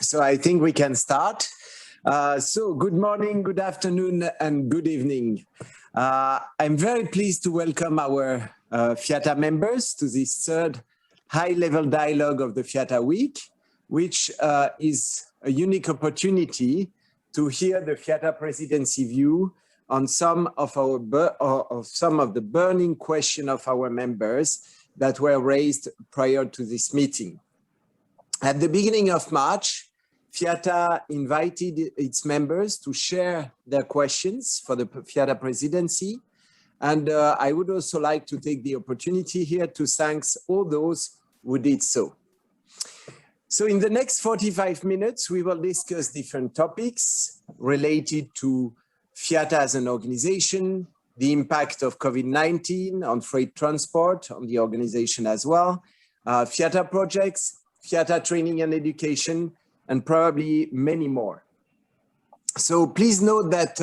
So I think we can start. So good morning, good afternoon, and good evening. I'm very pleased to welcome our FIATA members to this third high-level dialogue of the FIATA Week, which is a unique opportunity to hear the FIATA Presidency view on some of the burning questions of our members that were raised prior to this meeting. At the beginning of March, FIATA invited its members to share their questions for the FIATA Presidency. And I would also like to take the opportunity here to thank all those who did so. So in the next 45 minutes, we will discuss different topics related to FIATA as an organization, the impact of COVID-19 on freight transport, on the organization as well, FIATA projects, FIATA training and education, and probably many more. So please note that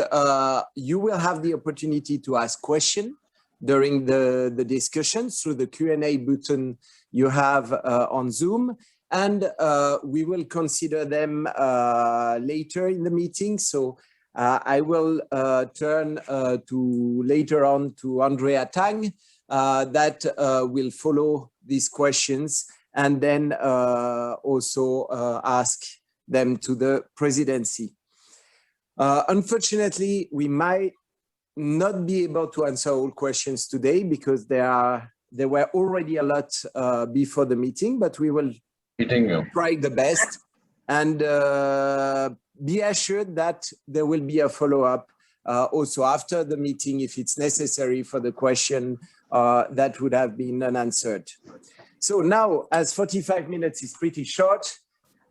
you will have the opportunity to ask questions during the discussion through the Q&A button you have on Zoom, and we will consider them later in the meeting. So I will turn later on to Andrea Tang that will follow these questions and then also ask them to the presidency. Unfortunately, we might not be able to answer all questions today because there were already a lot before the meeting, but we will try the best. And be assured that there will be a follow-up also after the meeting if it's necessary for the question that would have been unanswered. So now, as 45 minutes is pretty short,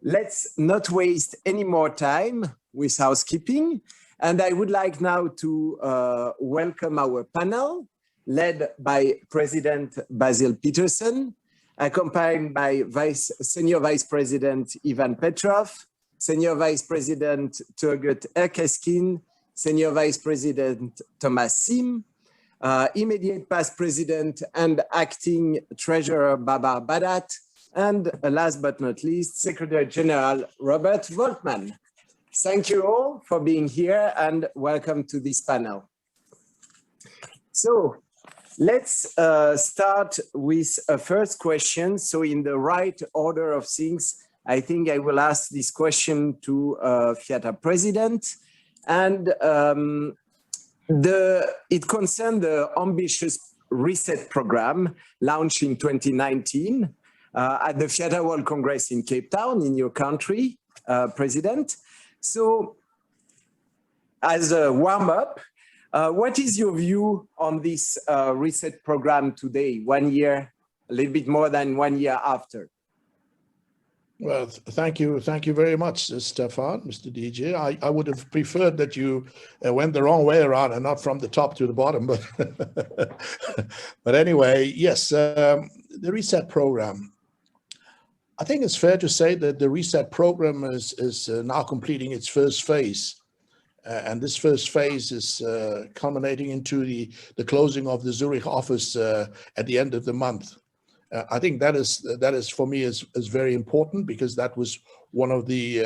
let's not waste any more time with housekeeping. And I would like now to welcome our panel, led by President Basil Peterson, accompanied by Senior Vice President Ivan Petrov, Senior Vice President Turgut Erkeskin, Senior Vice President Thomas Sim, Immediate Past President and Acting Treasurer Babar Badat, and last but not least, Secretary General Robert Voltmann. Thank you all for being here and welcome to this panel. So let's start with a first question. So in the right order of things, I think I will ask this question to FIATA President. And it concerns the ambitious reset program launched in 2019 at the FIATA World Congress in Cape Town, in your country, President. So as a warm-up, what is your view on this reset program today, 1 year, a little bit more than 1 year after? Well, thank you very much, Stefan, Mr. DJ. I would have preferred that you went the wrong way around and not from the top to the bottom, but but anyway, yes, the reset program. I think it's fair to say that the reset program is now completing its first phase. And this first phase is culminating into the closing of the Zurich office at the end of the month. I think that is for me is very important because that was one of the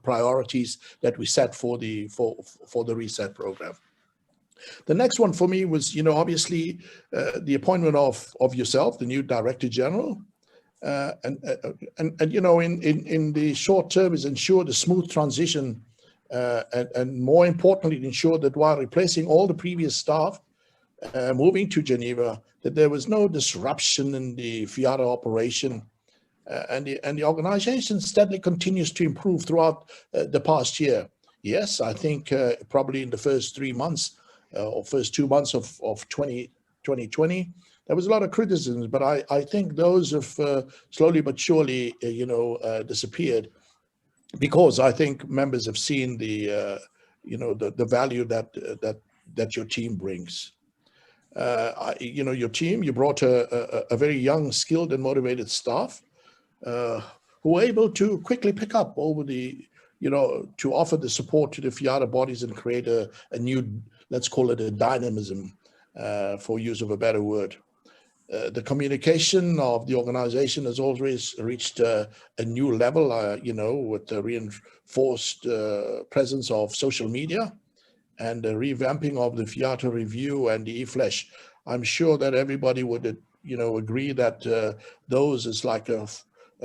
priorities that we set for the reset program. The next one for me was, obviously the appointment of yourself, the new Director General, and in the short term is ensure the smooth transition, and more importantly, ensure that while replacing all the previous staff, moving to Geneva, that there was no disruption in the FIATA operation, and the organization steadily continues to improve throughout the past year. Yes, I think probably in the first 3 months or first 2 months of 2020, there was a lot of criticisms, but I think those have slowly but surely, disappeared, because I think members have seen the value that your team brings. Your team, you brought a very young, skilled and motivated staff who were able to quickly pick up over to offer the support to the FIATA bodies and create a new, let's call it a dynamism, for use of a better word. The communication of the organization has always reached a new level, you know, with the reinforced presence of social media and the revamping of the FIATA review and the e-flash. I'm sure that everybody would, you know, agree that those is like a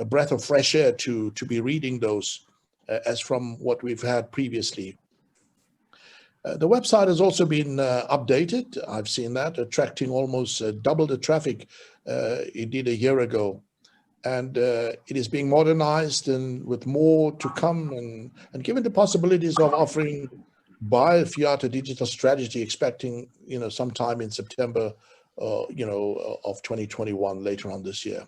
breath of fresh air to be reading those as from what we've had previously. The website has also been updated. I've seen that, attracting almost double the traffic it did a year ago. And it is being modernized and with more to come, and given the possibilities of offering by FIATA digital strategy, expecting, you know, sometime in September, you know, of 2021, later on this year.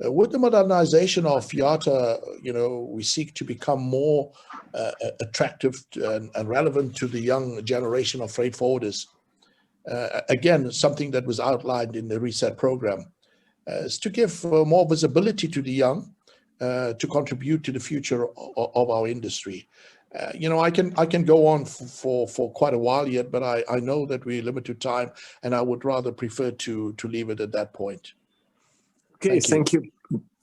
With the modernization of FIATA, you know, we seek to become more attractive and relevant to the young generation of freight forwarders. Again, something that was outlined in the Reset program is to give more visibility to the young, to contribute to the future of our industry. You know, I can go on for quite a while yet, but I know that we're limited time, and I would rather prefer to leave it at that point. Okay, thank you.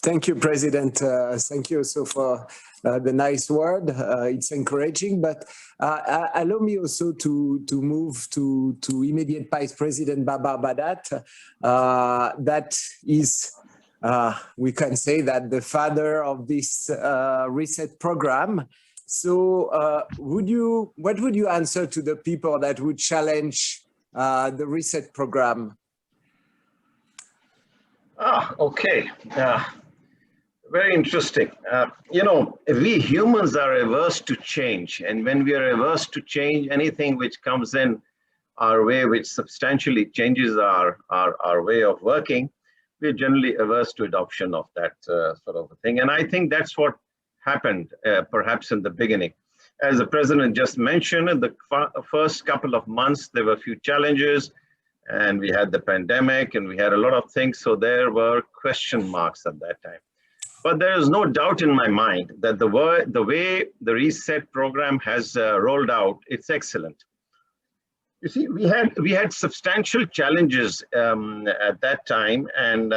Thank you, President. Thank you also for the nice word. It's encouraging, but allow me also to move to immediate Vice President Babar Badat. That is, we can say that the father of this Reset program. So what would you answer to the people that would challenge the Reset program? Okay. Very interesting. You know, we humans are averse to change. And when we are averse to change, anything which comes in our way, which substantially changes our way of working, we're generally averse to adoption of that sort of a thing. And I think that's what happened perhaps in the beginning. As the President just mentioned, in the first couple of months, there were a few challenges. And we had the pandemic and we had a lot of things. So there were question marks at that time. But there is no doubt in my mind that the way the Reset program has rolled out, it's excellent. You see, we had substantial challenges at that time. And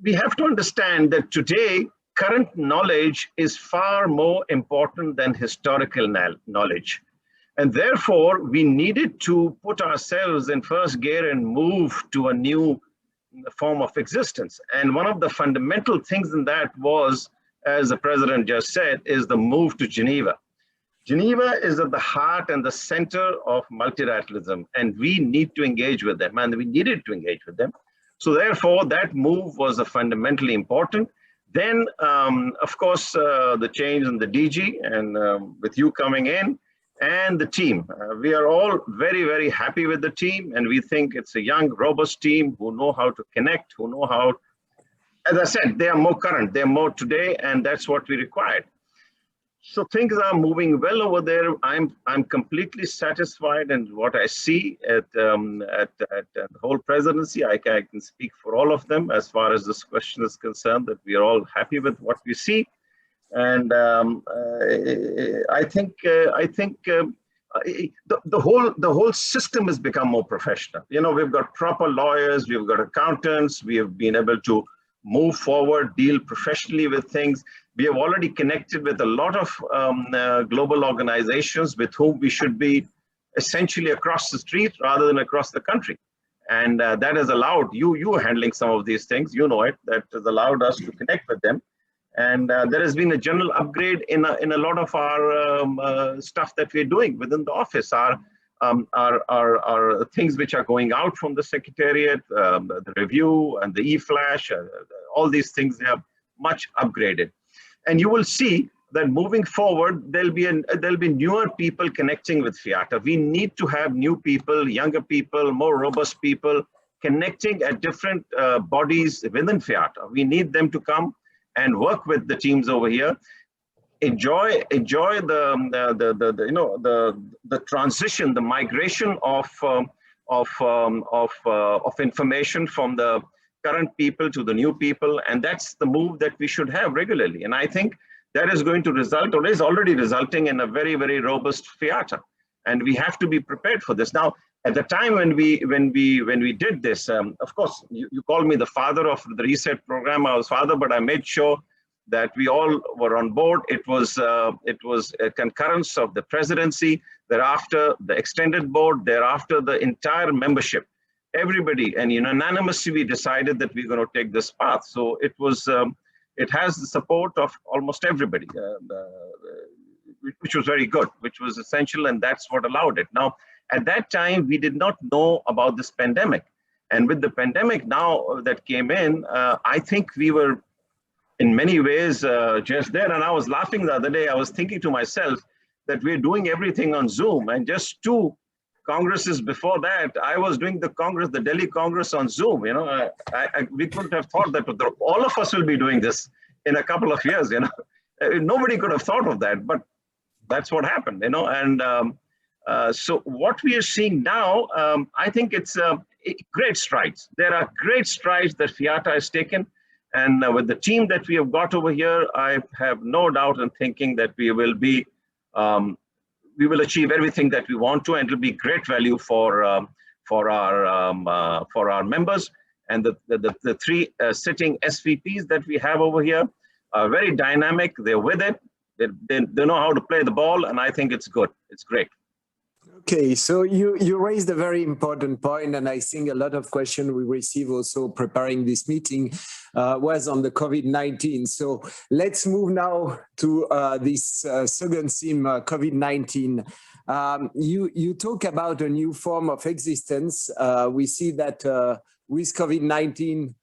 we have to understand that today, current knowledge is far more important than historical knowledge. And therefore, we needed to put ourselves in first gear and move to a new form of existence. And one of the fundamental things in that was, as the President just said, is the move to Geneva. Geneva is at the heart and the center of multilateralism, and we need to engage with them, and we needed to engage with them. So therefore, that move was fundamentally important. Then, of course, the change in the DG, and with you coming in, and the team. We are all very, very happy with the team, and we think it's a young, robust team who know how to connect, who know how, as I said, they are more current, they're more today, and that's what we required. So things are moving well over there. I'm completely satisfied in what I see at the whole presidency. I can speak for all of them as far as this question is concerned, that we are all happy with what we see. And I think the whole system has become more professional. You know, we've got proper lawyers, we've got accountants, we have been able to move forward, deal professionally with things. We have already connected with a lot of global organizations with whom we should be essentially across the street rather than across the country. And that has allowed you handling some of these things, you know it, that has allowed us to connect with them. And there has been a general upgrade in a lot of our stuff that we're doing within the office. Our things which are going out from the Secretariat, the review and the e-flash, all these things, they are much upgraded. And you will see that moving forward, there'll be newer people connecting with FIATA. We need to have new people, younger people, more robust people connecting at different bodies within FIATA. We need them to come and work with the teams over here, enjoy the transition, the migration of information from the current people to the new people, and that's the move that we should have regularly. And I think that is going to result, or is already resulting, in a very, very robust FIATA. And we have to be prepared for this. Now, At the time when we did this, of course, you called me the father of the reset program. I was father, but I made sure that we all were on board. It was a concurrence of the presidency, thereafter the extended board, thereafter the entire membership, everybody, and unanimously we decided that we're going to take this path. So it was, it has the support of almost everybody, which was very good, which was essential, and that's what allowed it. Now, at that time, we did not know about this pandemic. And with the pandemic now that came in, I think we were in many ways just there. And I was laughing the other day. I was thinking to myself that we're doing everything on Zoom. And just 2 congresses before that, I was doing the Congress, the Delhi Congress on Zoom. We couldn't have thought that all of us will be doing this in a couple of years. Nobody could have thought of that, but that's what happened. And so what we are seeing now, I think it's great strides. There are great strides that FIATA has taken. And with the team that we have got over here, I have no doubt in thinking that we will achieve everything that we want to, and it will be great value for our members. And the 3 sitting SVPs that we have over here are very dynamic. They're with it. They know how to play the ball, and I think it's good. It's great. Okay, so you raised a very important point, and I think a lot of questions we received also preparing this meeting was on the COVID-19. So let's move now to this second theme, COVID-19. You talk about a new form of existence. We see that with COVID-19,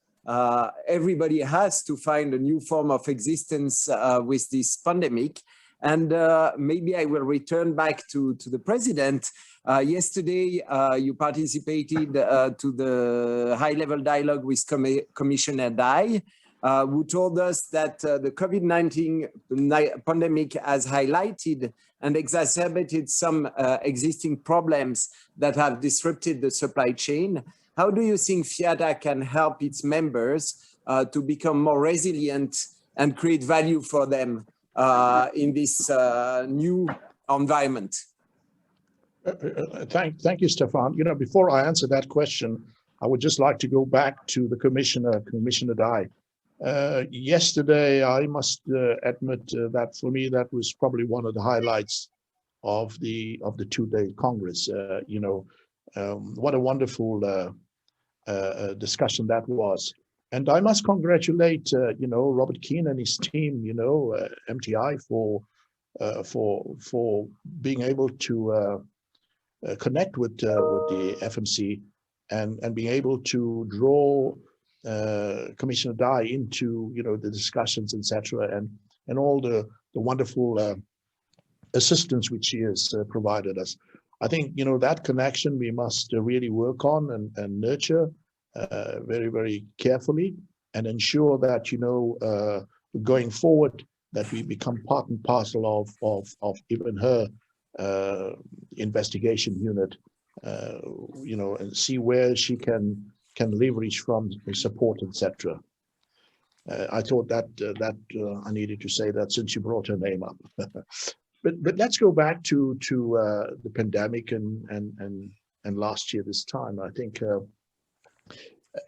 everybody has to find a new form of existence with this pandemic. And maybe I will return back to the president. Yesterday, you participated to the high-level dialogue with Commissioner Dai, who told us that the COVID-19 pandemic has highlighted and exacerbated some existing problems that have disrupted the supply chain. How do you think FIATA can help its members to become more resilient and create value for them in this new environment? Thank you, Stefan. Before I answer that question, I would just like to go back to the Commissioner Dai. Yesterday, I must admit that for me, that was probably one of the highlights of the 2-day Congress. What a wonderful discussion that was. And I must congratulate, Robert Keane and his team, MTI for being able to connect with the FMC and being able to draw Commissioner Dai into, the discussions, etc., and all the wonderful assistance which he has provided us. I think, that connection we must really work on and nurture very, very carefully, and ensure that, going forward, that we become part and parcel of even her investigation unit, and see where she can leverage from support, etc. I thought that I needed to say that since you brought her name up. But let's go back to the pandemic and last year this time. I think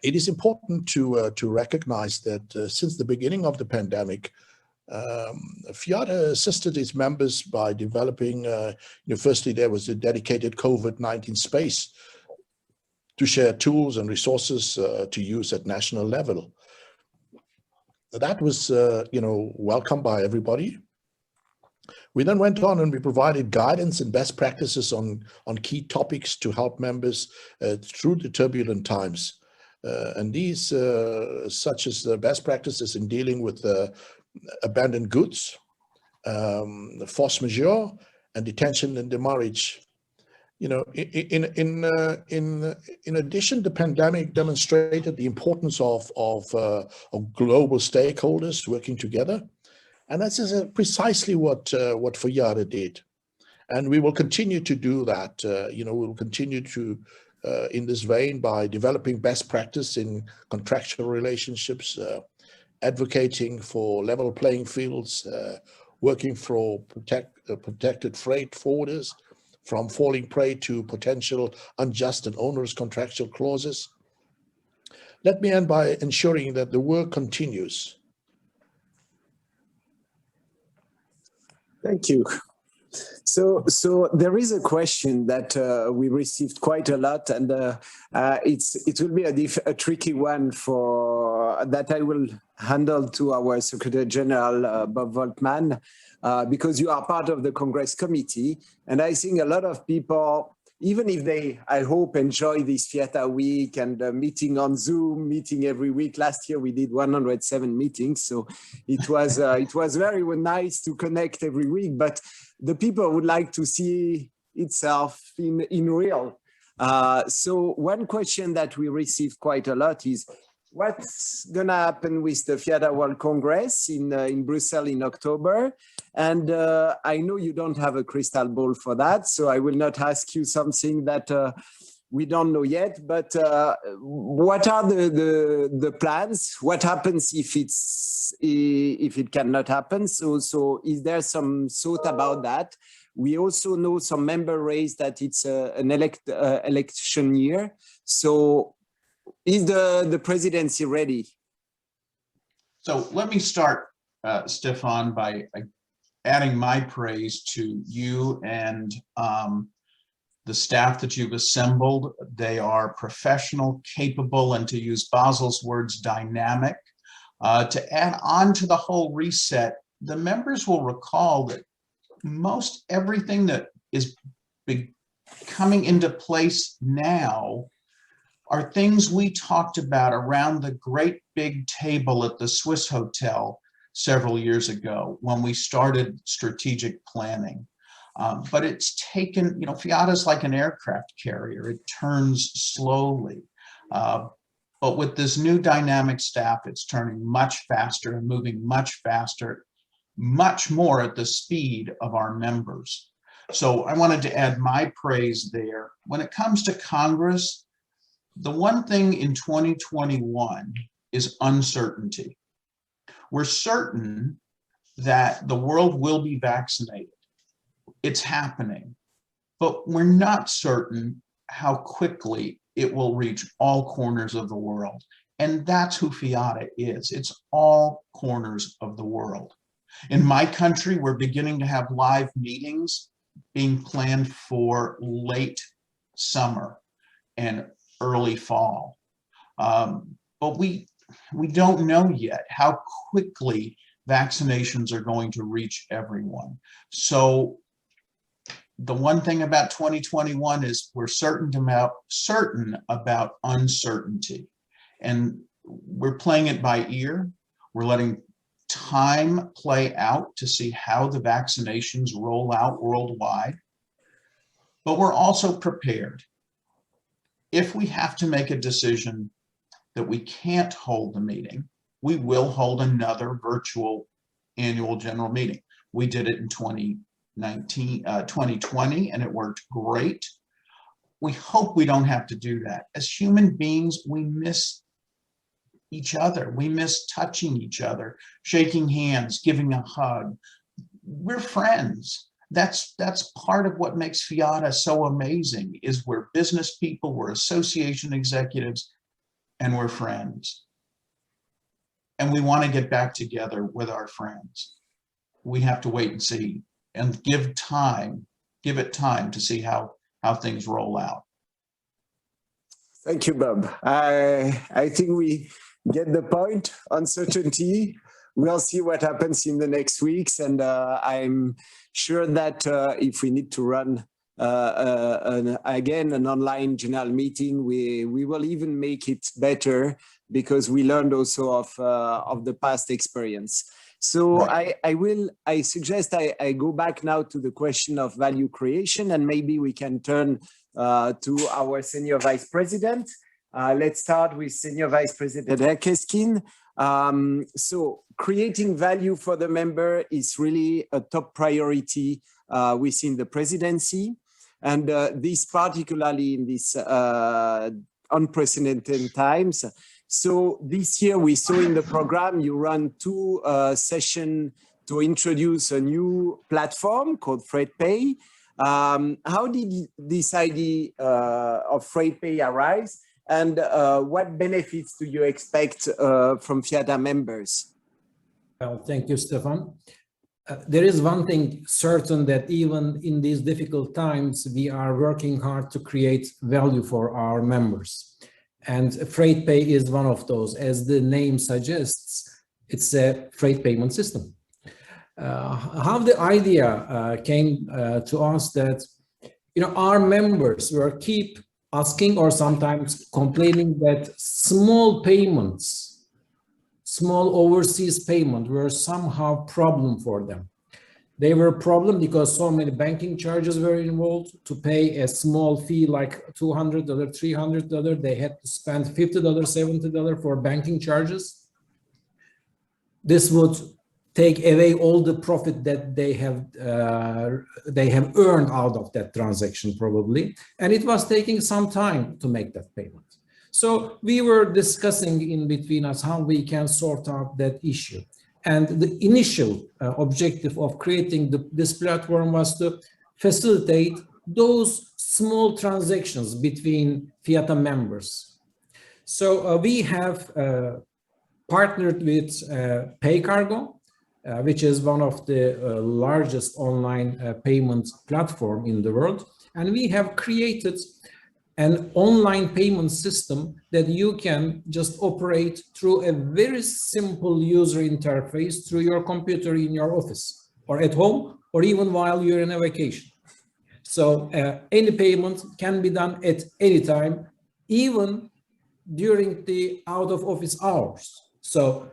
it is important to recognize that since the beginning of the pandemic, FIATA assisted its members by developing, firstly, there was a dedicated COVID-19 space to share tools and resources to use at national level. That was, welcomed by everybody. We then went on and we provided guidance and best practices on key topics to help members through the turbulent times. And these, such as the best practices in dealing with abandoned goods, force majeure, and detention and demurrage. In addition, the pandemic demonstrated the importance of global stakeholders working together, and that's precisely what FIATA did, and we will continue to do that. We will continue to. In this vein, by developing best practice in contractual relationships, advocating for level playing fields, working for protected freight forwarders, from falling prey to potential unjust and onerous contractual clauses. Let me end by ensuring that the work continues. Thank you. So there is a question that we received quite a lot, and it will be a tricky one for that I will handle to our Secretary General Bob Voltmann, because you are part of the Congress Committee, and I think a lot of people, even if they, I hope, enjoy this FIATA week and meeting on Zoom, meeting every week. Last year we did 107 meetings, so it was very nice to connect every week. But the people would like to see itself in real. So one question that we receive quite a lot is, what's gonna happen with the FIATA World Congress in Brussels in October? And I know you don't have a crystal ball for that, so I will not ask you something that we don't know yet, but what are the plans? What happens if it cannot happen? So is there some thought about that? We also know some member raised that it's an election year. So is the presidency ready? So let me start, Stefan, by adding my praise to you and the staff that you've assembled. They are professional, capable, and to use Basil's words, dynamic. To add on to the whole reset, the members will recall that most everything that is coming into place now are things we talked about around the great big table at the Swiss Hotel several years ago when we started strategic planning. But it's taken, FIATA is like an aircraft carrier. It turns slowly. But with this new dynamic staff, it's turning much faster and moving much faster, much more at the speed of our members. So I wanted to add my praise there. When it comes to Congress, the one thing in 2021 is uncertainty. We're certain that the world will be vaccinated. It's happening, but we're not certain how quickly it will reach all corners of the world. And that's who FIATA is. It's all corners of the world. In my country, we're beginning to have live meetings being planned for late summer and early fall. But we don't know yet how quickly vaccinations are going to reach everyone. So the one thing about 2021 is we're certain about uncertainty. And we're playing it by ear. We're letting time play out to see how the vaccinations roll out worldwide. But we're also prepared. If we have to make a decision that we can't hold the meeting, we will hold another virtual annual general meeting. We did it in 2020, and it worked great. We hope we don't have to do that. As human beings, we miss each other. We miss touching each other, shaking hands, giving a hug. We're friends. That's part of what makes FIATA so amazing, is we're business people, we're association executives, and we're friends. And we want to get back together with our friends. We have to wait and see and give it time to see how things roll out. Thank you, Bob. I think we get the point. Uncertainty. We'll see what happens in the next weeks, and I'm sure that if we need to run again an online general meeting, we will even make it better, because we learned also of the past experience. So right. I suggest I go back now to the question of value creation, and maybe we can turn to our Senior Vice President. Let's start with Senior Vice President Erkeskin. So creating value for the member is really a top priority within the presidency. And this particularly in these unprecedented times. So this year we saw in the program, you run 2 sessions to introduce a new platform called FredPay. How did this idea of FreightPay arise, and what benefits do you expect from FIATA members? Well, thank you, Stefan. There is one thing certain, that even in these difficult times, we are working hard to create value for our members. And FreightPay is one of those. As the name suggests, it's a freight payment system. How the idea came to us that, our members were keep asking or sometimes complaining that small payments, small overseas payments were somehow problem for them. They were a problem because so many banking charges were involved. To pay a small fee like $200, $300, they had to spend $50, $70 for banking charges. This would take away all the profit that they have earned out of that transaction probably, and it was taking some time to make that payment. So we were discussing in between us how we can sort out that issue. And the initial objective of creating this platform was to facilitate those small transactions between FIATA members. So we have partnered with PayCargo, which is one of the largest online payment platform in the world. And we have created an online payment system that you can just operate through a very simple user interface through your computer in your office or at home, or even while you're in a vacation. So any payment can be done at any time, even during the out of office hours. So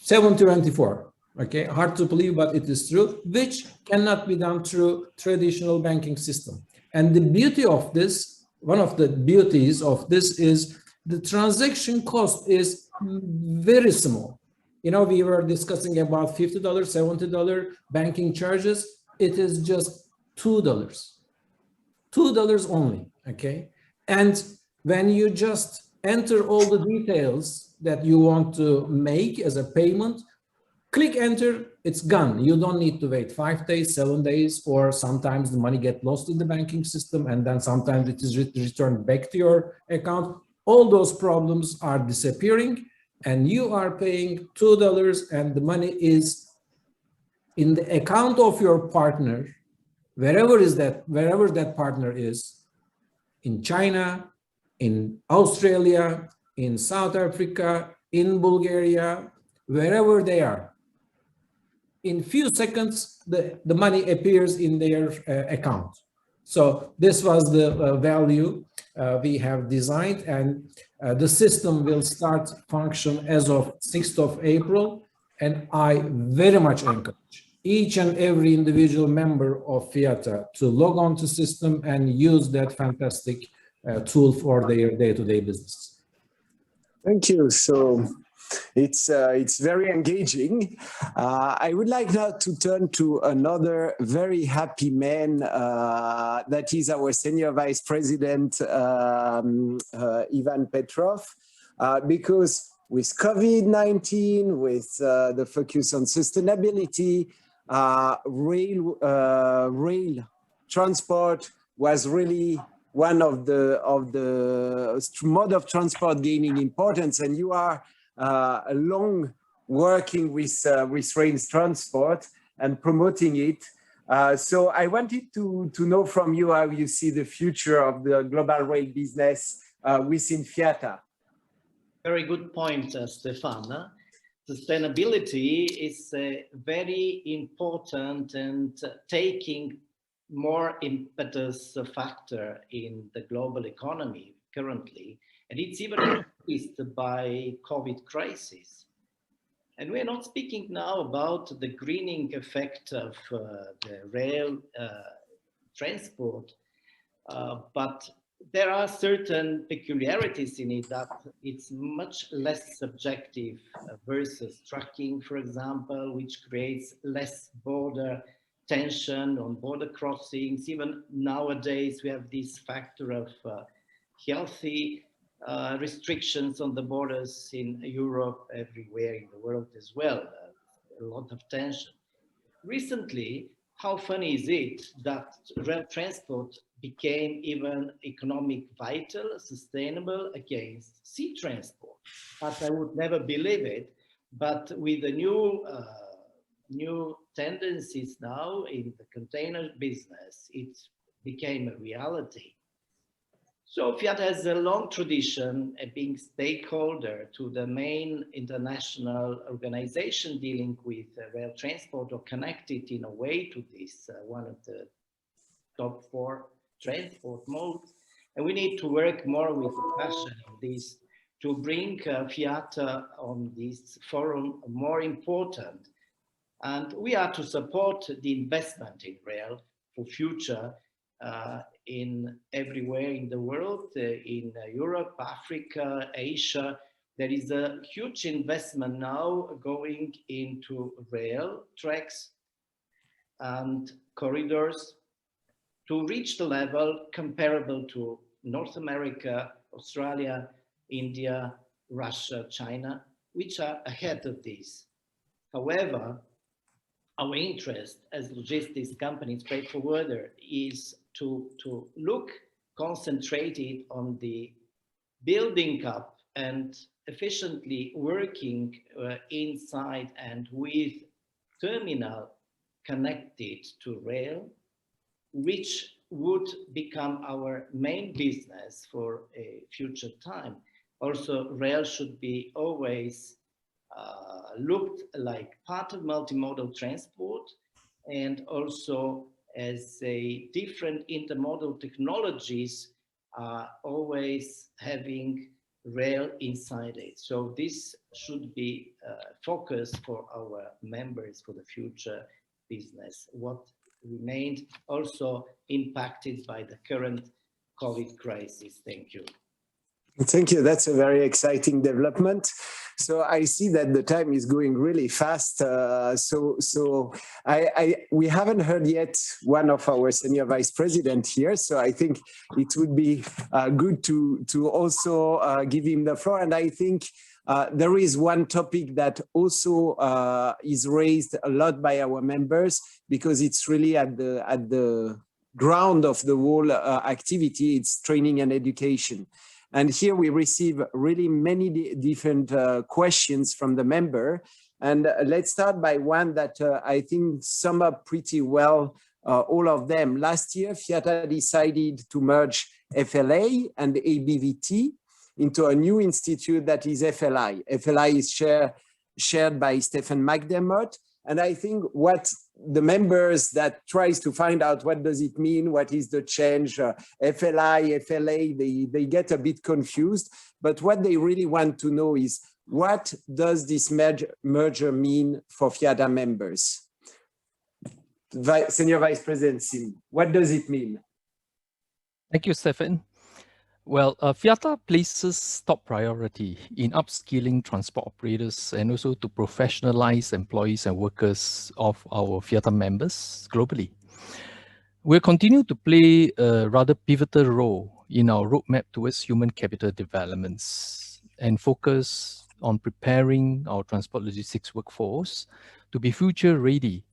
7/24, okay, hard to believe, but it is true, which cannot be done through traditional banking system. And the beauty of this, one of the beauties of this is the transaction cost is very small. We were discussing about $50, $70 banking charges. It is just $2 only, okay? And when you just enter all the details that you want to make as a payment, click enter, it's gone. You don't need to wait 5 days, 7 days, or sometimes the money gets lost in the banking system and then sometimes it is returned back to your account. All those problems are disappearing and you are paying $2 and the money is in the account of your partner, wherever that partner is, in China, in Australia, in South Africa, in Bulgaria, wherever they are. In few seconds, the money appears in their account. So this was the value we have designed, and the system will start function as of 6th of April. And I very much encourage each and every individual member of FIATA to log on to the system and use that fantastic tool for their day-to-day business. Thank you. So it's very engaging. I would like now to turn to another very happy man, that is our Senior Vice President, Ivan Petrov, because with COVID-19, with the focus on sustainability, rail transport was really one of the mode of transport gaining importance, and you are long working with rail transport and promoting it. So I wanted to know from you how you see the future of the global rail business within FIATA. Very good point, Stefan. Sustainability is very important and taking more impetus factor in the global economy currently, and it's even increased by COVID crisis. And we're not speaking now about the greening effect of the rail transport, but there are certain peculiarities in it that it's much less subjective versus trucking, for example, which creates less border tension on border crossings. Even nowadays, we have this factor of healthy restrictions on the borders in Europe, everywhere in the world as well. A lot of tension. Recently, how funny is it that rail transport became even economic vital, sustainable against sea transport? But I would never believe it. But with the new tendencies now in the container business, it became a reality. So FIATA has a long tradition of being stakeholder to the main international organization dealing with rail transport or connected in a way to this, one of the top 4 transport modes. And we need to work more with passion on this to bring FIATA on this forum more important. And we are to support the investment in rail for future in everywhere in the world, in Europe, Africa, Asia. There is a huge investment now going into rail tracks and corridors to reach the level comparable to North America, Australia, India, Russia, China, which are ahead of this. However, our interest as logistics companies, freight forwarder, is to look concentrated on the building up and efficiently working inside and with terminal connected to rail, which would become our main business for a future time. Also, rail should be always looked like part of multimodal transport and also as a different intermodal technologies are always having rail inside it. So this should be focus for our members for the future business. What remained also impacted by the current COVID crisis. Thank you. Thank you. That's a very exciting development. So I see that the time is going really fast. We haven't heard yet one of our senior vice president here. So I think it would be good to also give him the floor. And I think there is one topic that also is raised a lot by our members because it's really at the ground of the whole activity. It's training and education. And here we receive really many different questions from the member. And let's start by one that I think sum up pretty well all of them. Last year, FIATA decided to merge FLA and ABVT into a new institute that is FLI. FLI is shared by Stephen McDermott. And I think what the members that tries to find out what does it mean, what is the change, FLI, FLA, they get a bit confused. But what they really want to know is what does this merger mean for FIATA members? Senior Vice President Sim, what does it mean? Thank you, Stephen. Well, FIATA places top priority in upskilling transport operators and also to professionalize employees and workers of our FIATA members globally. We'll continue to play a rather pivotal role in our roadmap towards human capital developments and focus on preparing our transport logistics workforce to be future ready.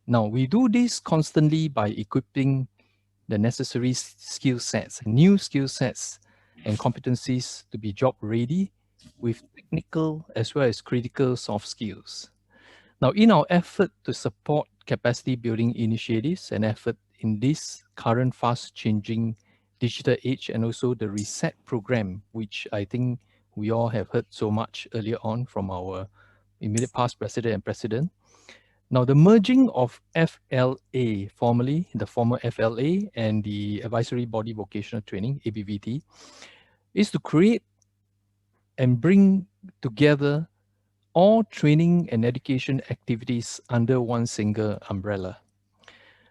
Now, we do this constantly by equipping the necessary skill sets, new skill sets and competencies to be job ready with technical as well as critical soft skills. Now, in our effort to support capacity building initiatives and effort in this current fast changing digital age and also the reset program, which I think we all have heard so much earlier on from our immediate past president and president. Now, the merging of FLA, formerly the former FLA, and the Advisory Body Vocational Training, ABVT, is to create and bring together all training and education activities under one single umbrella.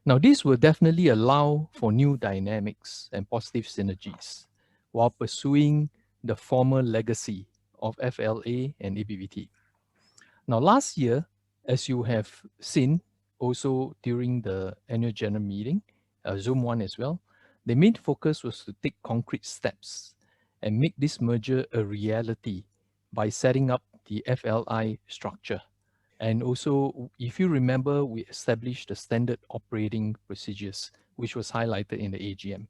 Now, this will definitely allow for new dynamics and positive synergies while pursuing the former legacy of FLA and ABVT. Now, last year, as you have seen also during the annual general meeting, Zoom one as well, the main focus was to take concrete steps and make this merger a reality by setting up the FLI structure. And also, if you remember, we established the standard operating procedures, which was highlighted in the AGM.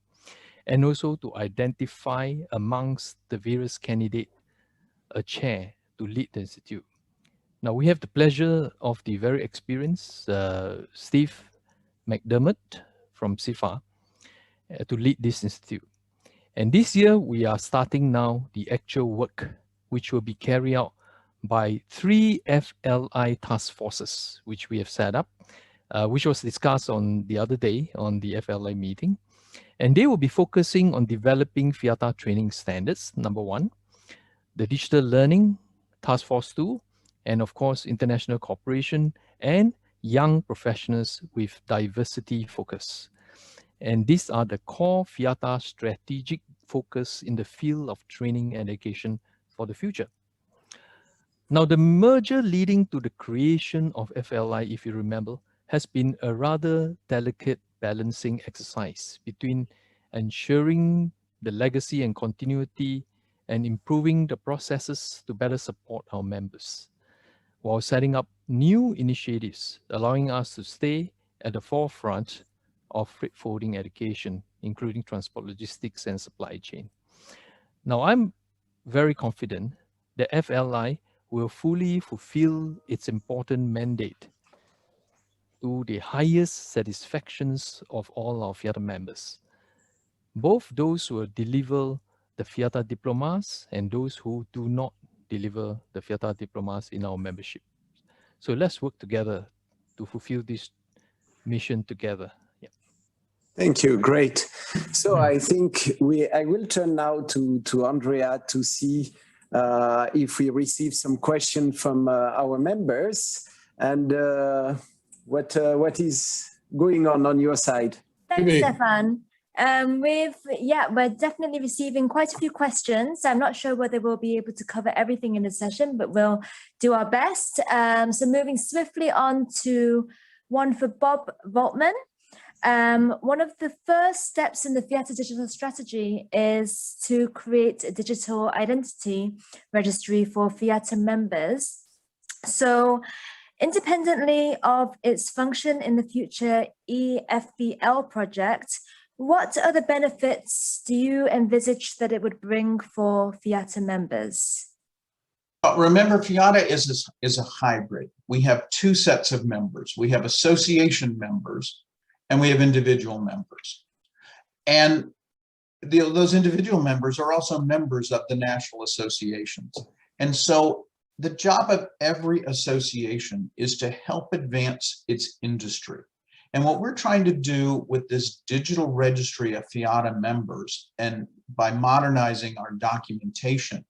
And also to identify amongst the various candidates a chair to lead the institute. Now we have the pleasure of the very experienced Steve McDermott from CIFA to lead this institute. And this year we are starting now the actual work, which will be carried out by 3 FLI task forces, which we have set up, which was discussed on the other day on the FLI meeting. And they will be focusing on developing FIATA training standards, number 1, the digital learning, task force 2, and of course, international cooperation and young professionals with diversity focus. And these are the core FIATA strategic focus in the field of training and education for the future. Now, the merger leading to the creation of FLI, if you remember, has been a rather delicate balancing exercise between ensuring the legacy and continuity and improving the processes to better support our members, while setting up new initiatives, allowing us to stay at the forefront of freight forwarding education, including transport logistics and supply chain. Now, I'm very confident that FLI will fully fulfill its important mandate to the highest satisfactions of all our FIATA members, both those who will deliver the FIATA diplomas and those who do not deliver the FIATA diplomas in our membership. So let's work together to fulfill this mission together. Yeah. Thank you. Great. So I think I will turn now to Andrea to see if we receive some questions from our members and what is going on your side. Thanks, Stefan. We're definitely receiving quite a few questions. I'm not sure whether we'll be able to cover everything in the session, but we'll do our best. So moving swiftly on to one for Bob Voltmann. One of the first steps in the FIATA digital strategy is to create a digital identity registry for FIATA members. So independently of its function in the future EFBL project, what other benefits do you envisage that it would bring for FIATA members? Remember, FIATA is a hybrid. We have 2 sets of members. We have association members and we have individual members. And those individual members are also members of the national associations. And so the job of every association is to help advance its industry. And what we're trying to do with this digital registry of FIATA members, and by modernizing our documentation,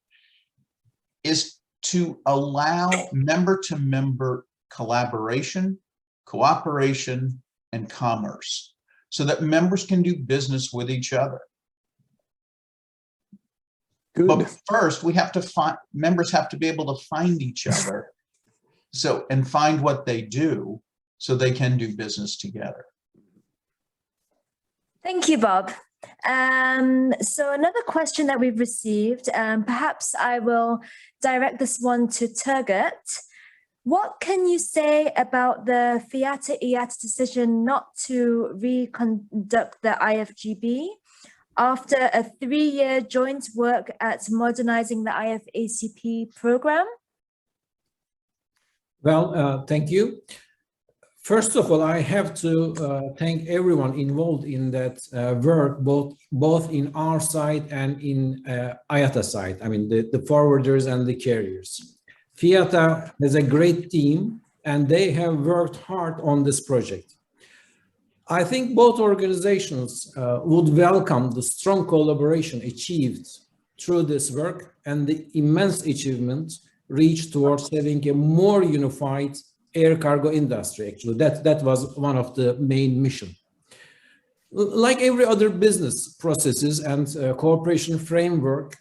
is to allow member-to-member collaboration, cooperation, and commerce, so that members can do business with each other. Good. But first, members have to be able to find each other, and find what they do, so they can do business together. Thank you, Bob. So another question that we've received, perhaps I will direct this one to Turgut. What can you say about the FIATA-IATA decision not to reconduct the IFGB after a 3-year joint work at modernizing the IFACP program? Well, thank you. First of all, I have to thank everyone involved in that work, both in our side and in IATA side. I mean, the forwarders and the carriers. FIATA has a great team, and they have worked hard on this project. I think both organizations would welcome the strong collaboration achieved through this work and the immense achievement reached towards having a more unified air cargo industry. Actually, that was one of the main mission. Like every other business processes and cooperation framework,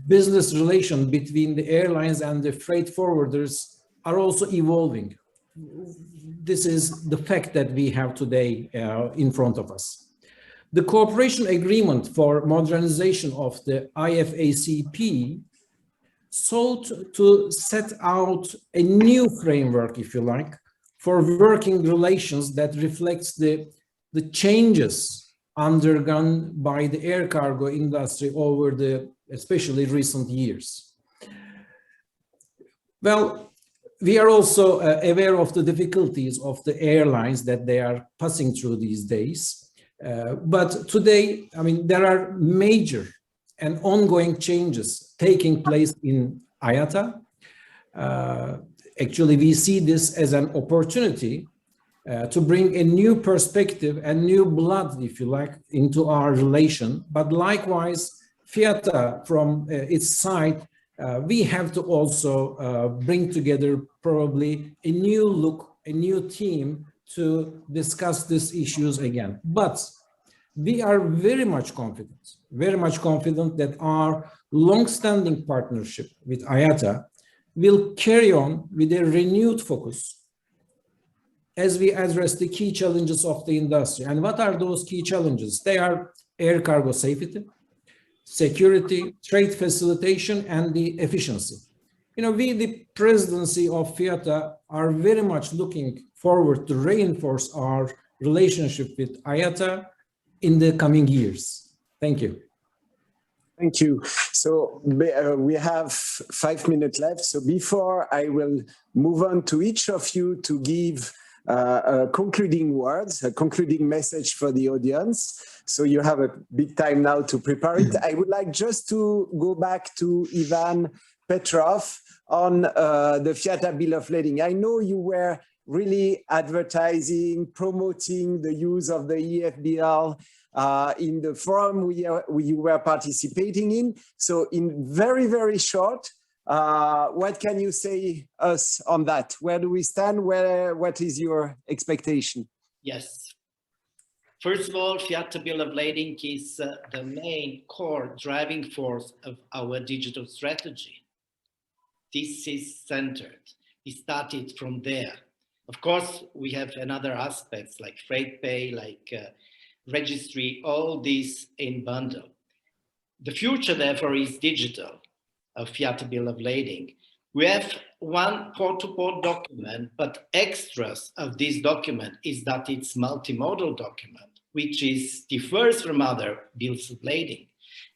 business relation between the airlines and the freight forwarders are also evolving. This is the fact that we have today in front of us. The cooperation agreement for modernization of the IFACP sought to set out a new framework, if you like, for working relations that reflects the changes undergone by the air cargo industry over the especially recent years. Well, we are also aware of the difficulties of the airlines that they are passing through these days. But today, I mean, there are major and ongoing changes taking place in IATA. Actually, we see this as an opportunity to bring a new perspective and new blood, if you like, into our relation. But likewise, FIATA, from its side, we have to also bring together probably a new look, a new team to discuss these issues again. But we are very much confident that our long-standing partnership with IATA will carry on with a renewed focus as we address the key challenges of the industry. And what are those key challenges? They are air cargo safety, security, trade facilitation, and the efficiency. You know, we, the presidency of FIATA, are very much looking forward to reinforce our relationship with IATA in the coming years. Thank you. Thank you. So we have 5 minutes left. So before I will move on to each of you to give concluding words, a concluding message for the audience. So you have a big time now to prepare it. I would like just to go back to Ivan Petrov on the FIATA Bill of Lading. I know you were really advertising, promoting the use of the EFBL in the forum you were participating in. So in very, very short, what can you say us on that? Where do we stand? What is your expectation? Yes. First of all, FIATA Bill of Lading is the main core driving force of our digital strategy. This is centered. It started from there. Of course, we have another aspects like freight pay, like registry, all these in bundle. The future, therefore, is digital. Of FIATA Bill of Lading. We have one port-to-port document, but extras of this document is that it's multimodal document, which is differs from other bills of lading.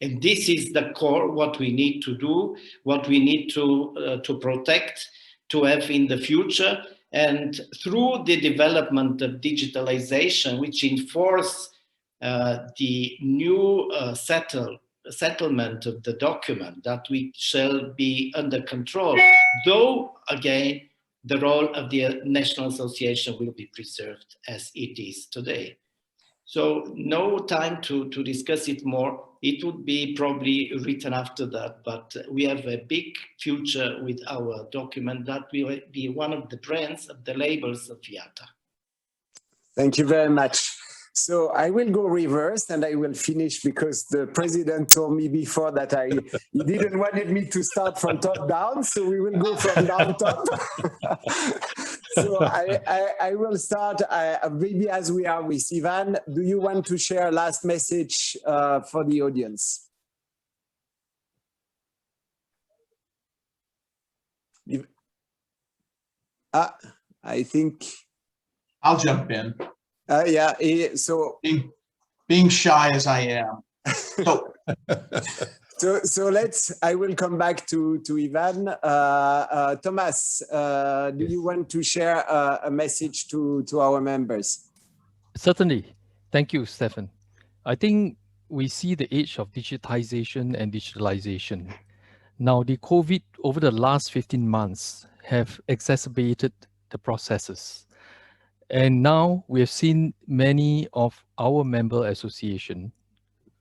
And this is the core, what we need to do, what we need to protect, to have in the future. And through the development of digitalization, which enforce the new settlement of the document, that we shall be under control, though again the role of the National Association will be preserved as it is today. So no time to discuss it more. It would be probably written after that, but we have a big future with our document that will be one of the brands of the labels of FIATA. Thank you very much. So I will go reverse and I will finish because the president told me before that he didn't wanted me to start from top down. So we will go from down top. So I will start maybe as we are with Ivan. Do you want to share a last message for the audience? I think I'll jump in. Yeah, so being shy as I am. So I will come back to Ivan. Thomas, do you want to share a message to our members? Certainly. Thank you, Stefan. I think we see the age of digitization and digitalization. Now, the COVID over the last 15 months have exacerbated the processes. And now we have seen many of our member association,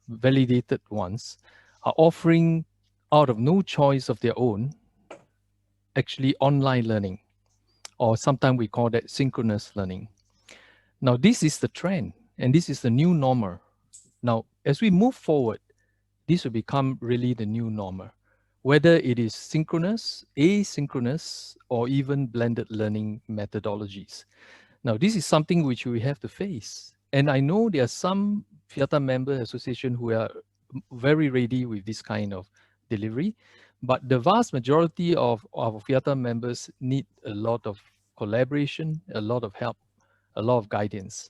validated ones, are offering out of no choice of their own, actually online learning, or sometimes we call that synchronous learning. Now, this is the trend and this is the new normal. Now, as we move forward, this will become really the new normal, whether it is synchronous, asynchronous, or even blended learning methodologies. Now, this is something which we have to face. And I know there are some FIATA member association who are very ready with this kind of delivery, But the vast majority of our FIATA members need a lot of collaboration, a lot of help, a lot of guidance.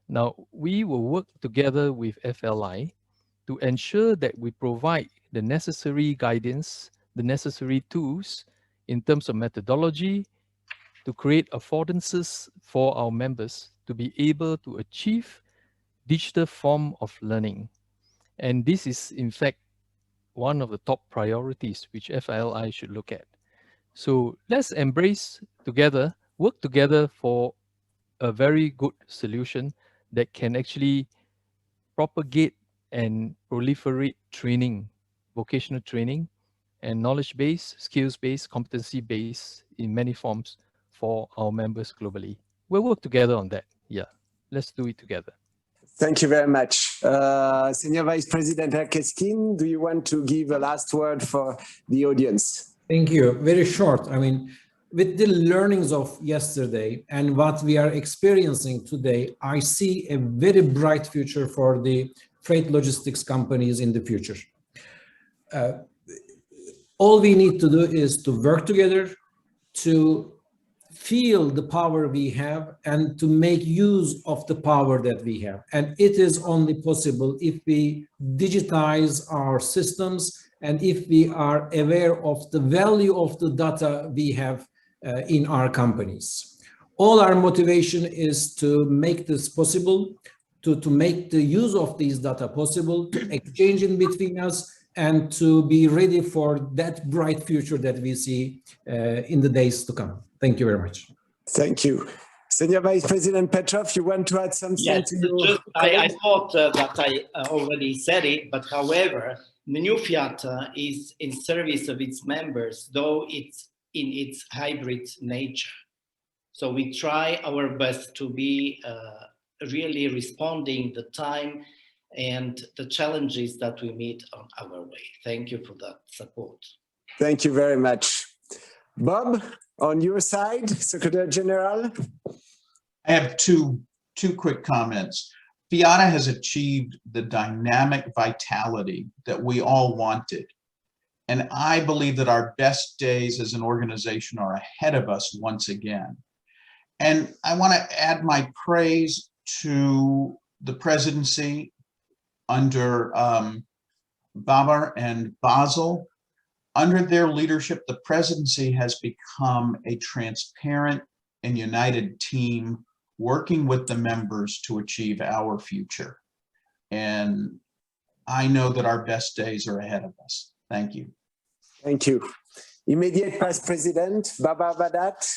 Now, we will work together with FLI to ensure that we provide the necessary guidance, the necessary tools in terms of methodology to create affordances for our members to be able to achieve digital form of learning. And this is, in fact, one of the top priorities which FLI should look at. So let's embrace together, work together for a very good solution that can actually propagate and proliferate training, vocational training, and knowledge-based, skills-based, competency-based in many forms for our members globally. We'll work together on that. Yeah, let's do it together. Thank you very much. Senior Vice President Erkeskin, do you want to give a last word for the audience? Thank you. Very short. I mean, with the learnings of yesterday and what we are experiencing today, I see a very bright future for the freight logistics companies in the future. All we need to do is to work together, to feel the power we have, and to make use of the power that we have. And it is only possible if we digitize our systems and if we are aware of the value of the data we have in our companies. All our motivation is to make this possible, to make the use of these data possible, to exchange in between us, and to be ready for that bright future that we see in the days to come. Thank you very much. Thank you. Senior Vice President Petrov, you want to add something? Yes, I thought that I already said it, but however, the new FIATA is in service of its members, though it's in its hybrid nature. So we try our best to be really responding the time and the challenges that we meet on our way. Thank you for that support. Thank you very much. Bob, on your side, Secretary General. I have two quick comments. FIATA has achieved the dynamic vitality that we all wanted. And I believe that our best days as an organization are ahead of us once again. And I want to add my praise to the presidency under Babar and Basil. Under their leadership, the presidency has become a transparent and united team working with the members to achieve our future. And I know that our best days are ahead of us. Thank you. Thank you. Immediate Past President, Babar Badat.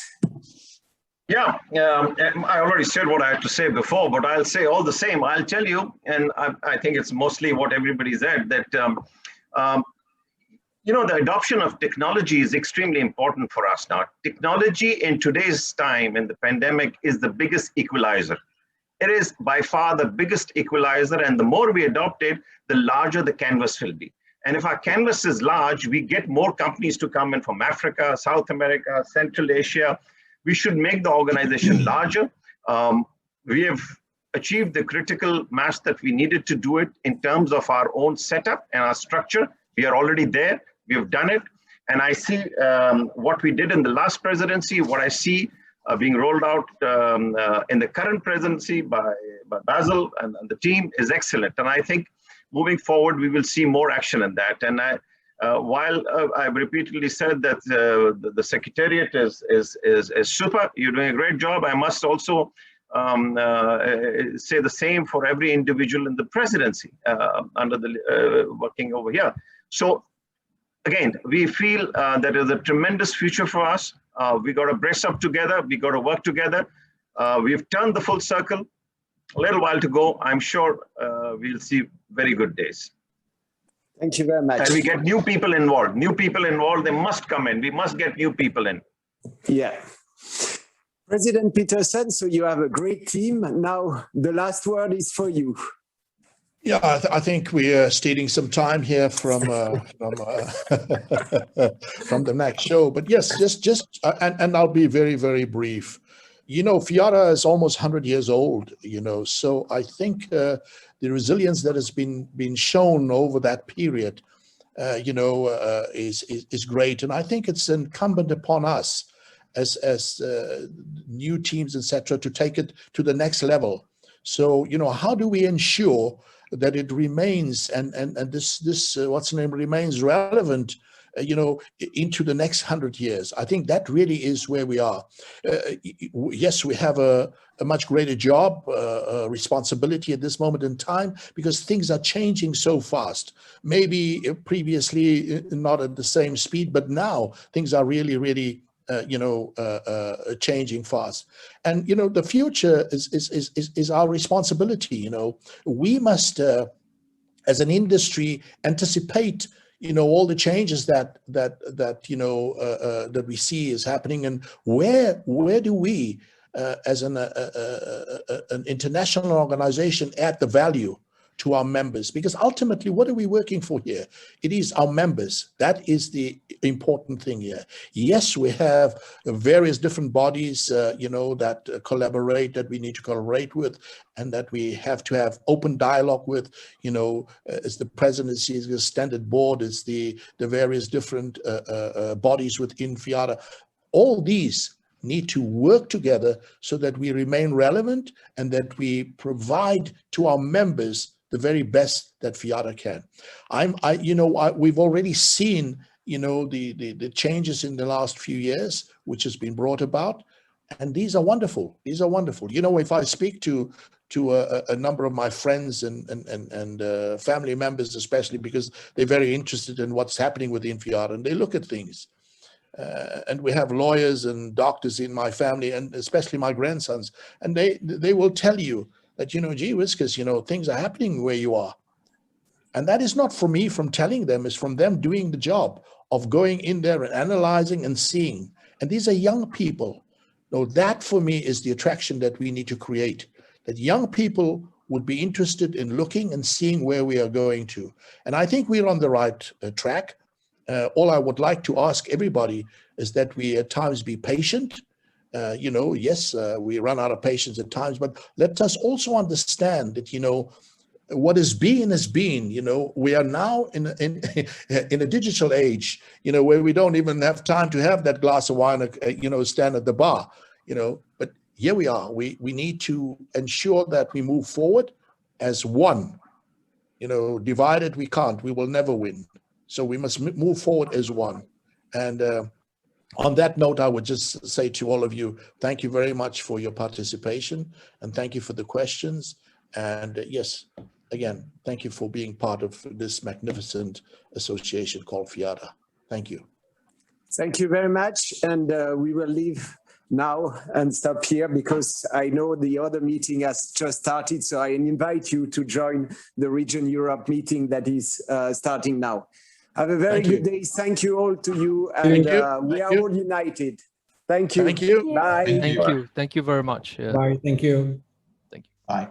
Yeah, I already said what I had to say before, but I'll say all the same. I'll tell you, and I think it's mostly what everybody said, that you know, the adoption of technology is extremely important for us now. Technology in today's time in the pandemic is the biggest equalizer. It is by far the biggest equalizer, and the more we adopt it, the larger the canvas will be. And if our canvas is large, we get more companies to come in from Africa, South America, Central Asia. We should make the organization larger. We have achieved the critical mass that we needed to do it in terms of our own setup and our structure. We are already there. We have done it. And I see what we did in the last presidency, what I see being rolled out in the current presidency by Basil and the team is excellent. And I think moving forward, we will see more action in that. And while I've repeatedly said that the Secretariat is super, you're doing a great job, I must also say the same for every individual in the presidency under the working over here. So again, we feel that is a tremendous future for us. We got to brace up together. We got to work together. We've turned the full circle. A little while to go. I'm sure we'll see very good days. Thank you very much. And we get new people involved. New people involved, they must come in. We must get new people in. Yeah. President Peterson, so you have a great team. Now, the last word is for you. Yeah, I think we are stealing some time here from the next show. But yes, and I'll be very, very brief. You know, FIATA is almost 100 years old, you know, so I think the resilience that has been shown over that period is great. And I think it's incumbent upon us as new teams, etc., to take it to the next level. So, how do we ensure that it remains and this remains relevant, into the next 100 years? I think that really is where we are. Yes, we have a much greater job, responsibility at this moment in time, because things are changing so fast. Maybe previously not at the same speed, but now things are really changing fast. And the future is our responsibility. We must, as an industry, anticipate all the changes that we see is happening, and where do we, as an international organization, add the value to our members? Because ultimately, what are we working for here? It is our members. That is the important thing here. Yes, we have various different bodies, that collaborate, that we need to collaborate with, and that we have to have open dialogue with, as the presidency, as the standard board, as the various different bodies within FIATA. All these need to work together so that we remain relevant and that we provide to our members the very best that FIATA can. We've already seen, the changes in the last few years, which has been brought about, and these are wonderful. These are wonderful. If I speak to a number of my friends and family members, especially because they're very interested in what's happening within FIATA, and they look at things. And we have lawyers and doctors in my family, and especially my grandsons, and they will tell you that, gee whiskers, things are happening where you are. And that is not for me from telling them, it's from them doing the job of going in there and analyzing and seeing. And these are young people. Now, that for me is the attraction that we need to create, that young people would be interested in looking and seeing where we are going to. And I think we're on the right track. All I would like to ask everybody is that we at times be patient. Yes, we run out of patience at times, but let us also understand that, what has been has been. We are now in a digital age, where we don't even have time to have that glass of wine, stand at the bar, but here we are. We need to ensure that we move forward as one. Divided we can't, we will never win. So we must move forward as one. And on that note, I would just say to all of you, thank you very much for your participation, and thank you for the questions. And yes, again, thank you for being part of this magnificent association called FIATA. Thank you. Thank you very much. And we will leave now and stop here, because I know the other meeting has just started. So I invite you to join the Region Europe meeting that is starting now. Have a very good day. Thank you all to you. And we are all united. Thank you. Thank you. Bye. Thank you. Thank you very much. Yeah. Bye. Thank you. Thank you. Bye.